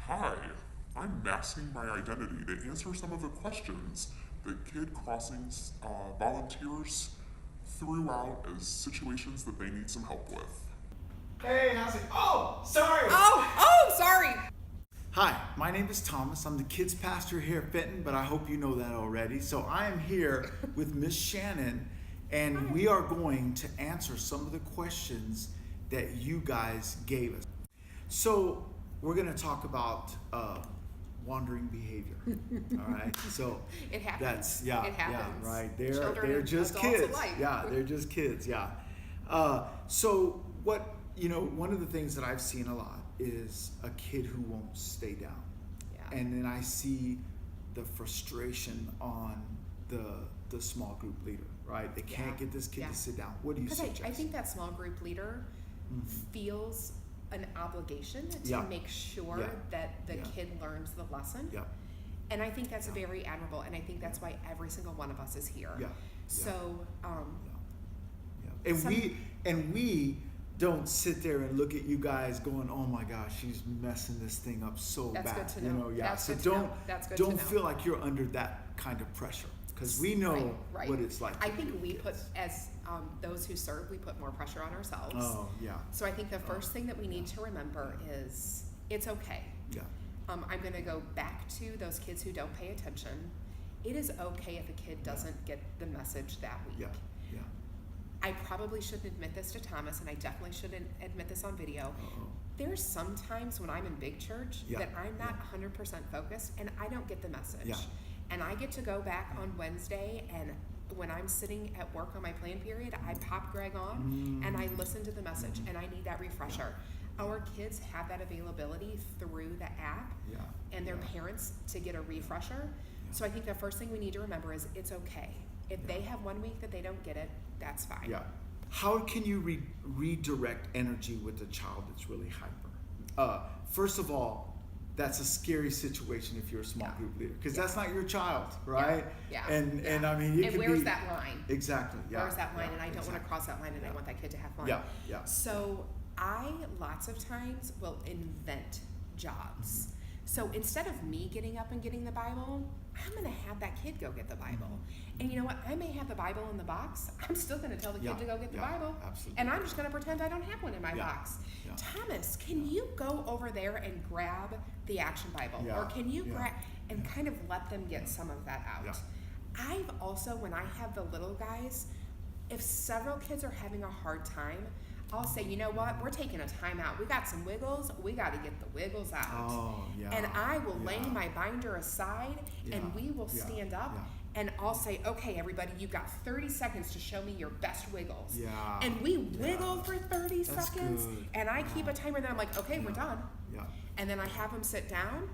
Hi, I'm masking my identity to answer some of the questions that Kid Crossings volunteers threw out as situations that they need some help with. Hey, how's it? Oh, sorry. Sorry. Hi, my name is Thomas. I'm the kids pastor here at Fenton, but I hope you know that already. So I am here with Miss Shannon, and we are going to answer some of the questions that you guys gave us. So we're going to talk about wandering behavior. All right. So It happens. That's It happens. right. Children They're and just adults kids. alike. Yeah, they're just kids. Yeah. So what one of the things that I've seen a lot is a kid who won't stay down. Yeah. And then I see the frustration on the small group leader, right? They can't Yeah. get this kid Yeah. to sit down. What do you Because suggest? I think that small group leader feels an obligation to Yeah. make sure Yeah. that the Yeah. kid learns the lesson. Yeah. And I think that's Yeah. very admirable, and I think that's why every single one of us is here. Yeah. So, Yeah. And we don't sit there and look at you guys going, "Oh my gosh, she's messing this thing up so That's bad." good to know. Yeah. That's So good to know. don't That's good to don't know. feel like you're under that kind of pressure, because we know Right. what it's like. I to think be we kids. put, as those who serve, we put more pressure on ourselves. Oh yeah. So I think the first thing that we need to remember is it's okay. Yeah. I'm going to go back to those kids who don't pay attention. It is okay if a kid doesn't get the message that week. Yeah. Yeah. I probably shouldn't admit this to Thomas, and I definitely shouldn't admit this on video. Uh-oh. There's sometimes when I'm in big church Yeah. that I'm not 100% focused and I don't get the message. Yeah. And I get to go back on Wednesday, and when I'm sitting at work on my plan period, I pop Greg on and I listen to the message, and I need that refresher. Our kids have that availability through the app Yeah. and their Yeah. parents to get a refresher. Yeah. So I think the first thing we need to remember is it's okay. If they have 1 week that they don't get it, that's fine. Yeah. How can you redirect energy with a child that's really hyper? First of all, that's a scary situation if you're a small Yeah. group leader, because Yeah. that's not your child, right? Yeah. And I mean, it And could where's be that line? exactly. Yeah. Where's that line? Yeah, And I don't want to exactly. cross that line, and I Yeah. want that kid to have fun. Yeah. Yeah. So I lots of times will invent jobs. So instead of me getting up and getting the Bible, I'm going to have that kid go get the Bible. And you know what? I may have the Bible in the box. I'm still going to tell the kid Yeah, to go get the yeah, Bible. absolutely. And I'm just going to pretend I don't have one in my Yeah, box. yeah. Thomas, can you go over there and grab the Action Bible? Yeah, Or can you yeah, grab and yeah. kind of let them get some of that out? Yeah. I've also, when I have the little guys, if several kids are having a hard time, I'll say, you know what, we're taking a time out. We got some wiggles. We got to get the wiggles out. Oh, yeah. And I will lay yeah. my binder aside, Yeah, and we will yeah, stand up, yeah. and I'll say, okay, everybody, you've got 30 seconds to show me your best wiggles. Yeah, And we yeah. wiggle for 30 That's seconds, good. and I keep a timer, then I'm like, okay, we're done. Yeah. And then I have them sit down.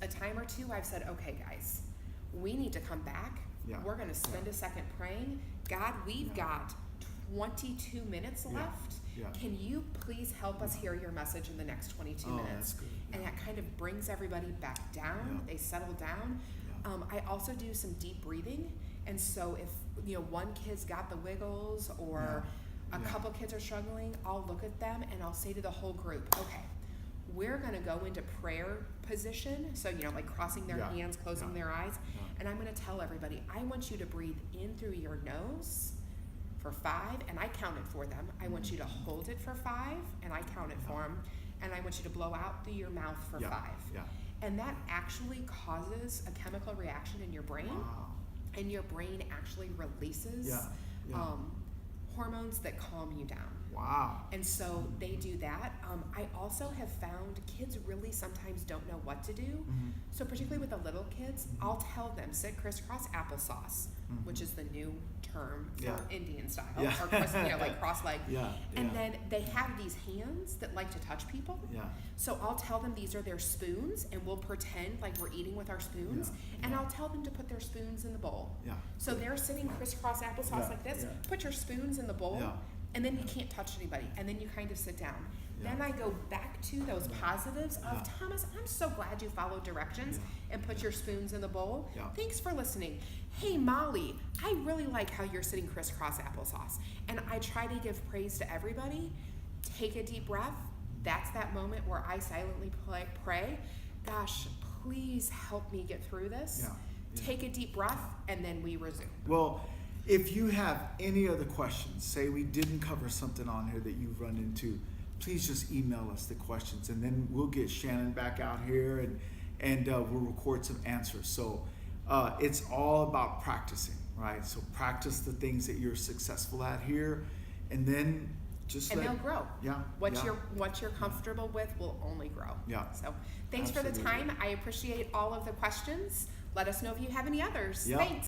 Yeah. A time or two, I've said, okay, guys, we need to come back. Yeah. We're going to spend a second praying. God, we've got 22 minutes Yeah. left. Yeah. Can you please help us hear your message in the next 22 Oh, minutes? that's good. And Yeah. that kind of brings everybody back down. Yeah. They settle down. Yeah. I also do some deep breathing. And so if one kid's got the wiggles, or Yeah. a Yeah. couple kids are struggling, I'll look at them and I'll say to the whole group, okay, we're going to go into prayer position. So, like crossing their Yeah. hands, closing Yeah. their eyes. Yeah. And I'm going to tell everybody, I want you to breathe in through your nose for 5, and I count it for them. I want you to hold it for 5, and I count it for them. And I want you to blow out through your mouth for Yeah. 5. Yeah. And that actually causes a chemical reaction in your brain. Wow. And your brain actually releases Yeah. Yeah. hormones that calm you down. Wow. And so they do that. I also have found kids really sometimes don't know what to do. Mhm. So particularly with the little kids, I'll tell them, sit crisscross applesauce, which is the new term for Yeah. Indian style, Yeah. or like cross-leg. Yeah. And yeah. then they have these hands that like to touch people. Yeah. So I'll tell them these are their spoons, and we'll pretend like we're eating with our spoons. Yeah, And yeah. I'll tell them to put their spoons in the bowl. Yeah. So they're sitting crisscross applesauce Yeah, like this. yeah. Put your spoons in the bowl, Yeah. and then you can't touch anybody. And then you kind of sit down. Yeah. Then I go back to those positives of, Yeah. Thomas, I'm so glad you followed directions Yeah. and put your spoons in the bowl. Yeah. Thanks for listening. Hey, Molly, I really like how you're sitting crisscross applesauce. And I try to give praise to everybody. Take a deep breath. That's that moment where I silently pray. gosh, please help me get through this. Yeah, yeah. Take a deep breath, and then we resume. Well, if you have any other questions, say we didn't cover something on here that you've run into, please just email us the questions, and then we'll get Shannon back out here, and we'll record some answers. So it's all about practicing, right? So practice the things that you're successful at here, and then just And they'll grow. Yeah. What yeah. you're comfortable with will only grow. Yeah. So thanks for the Absolutely. time. I appreciate all of the questions. Let us know if you have any others. Yep. Thanks.